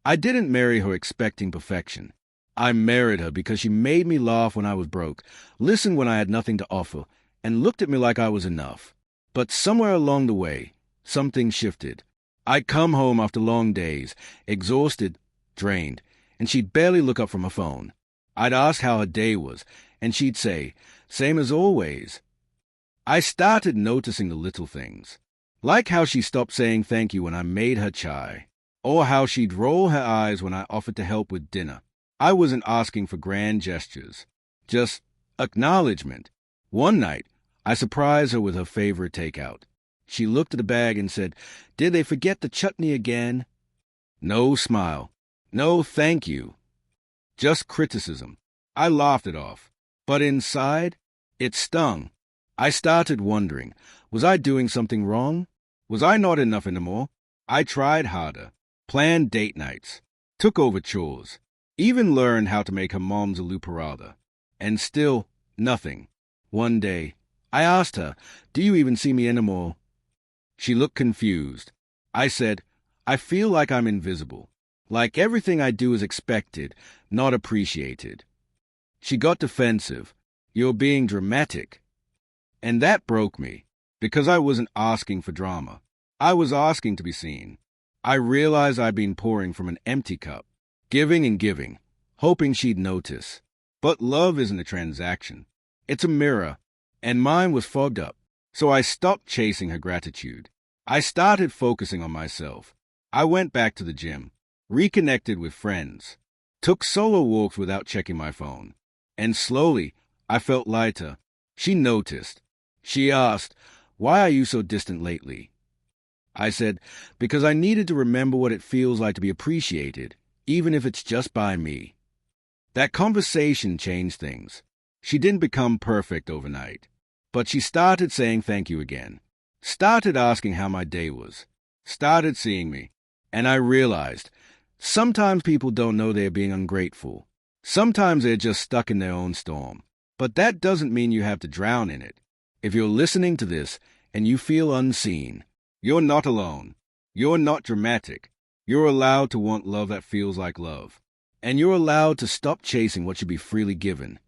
I didn't marry her expecting perfection. I married her because she made me laugh when I was broke, listened when I had nothing to offer, and looked at me like I was enough. But somewhere along the way, something shifted. I'd come home after long days, exhausted, drained, and she'd barely look up from her phone. I'd ask how her day was, and she'd say, "Same as always." I started noticing the little things, like how she stopped saying thank you when I made her chai, or how she'd roll her eyes when I offered to help with dinner. I wasn't asking for grand gestures, just acknowledgement. One night, I surprised her with her favorite takeout. She looked at the bag and said, "Did they forget the chutney again?" No smile. No thank you. Just criticism. I laughed it off. But inside, it stung. I started wondering, was I doing something wrong? Was I not enough anymore? I tried harder, planned date nights, took over chores, even learned how to make her mom's aloo paratha. And still, nothing. One day, I asked her, "Do you even see me anymore?" She looked confused. I said, "I feel like I'm invisible, like everything I do is expected, not appreciated." She got defensive. "You're being dramatic." And that broke me, because I wasn't asking for drama. I was asking to be seen. I realized I'd been pouring from an empty cup, giving and giving, hoping she'd notice. But love isn't a transaction. It's a mirror, and mine was fogged up. So I stopped chasing her gratitude. I started focusing on myself. I went back to the gym, reconnected with friends, took solo walks without checking my phone. And slowly, I felt lighter. She noticed. She asked, "Why are you so distant lately?" I said, "Because I needed to remember what it feels like to be appreciated, even if it's just by me." That conversation changed things. She didn't become perfect overnight, but she started saying thank you again, started asking how my day was, started seeing me, and I realized sometimes people don't know they're being ungrateful. Sometimes they're just stuck in their own storm. But that doesn't mean you have to drown in it. If you're listening to this and you feel unseen, you're not alone. You're not dramatic. You're allowed to want love that feels like love. And you're allowed to stop chasing what should be freely given.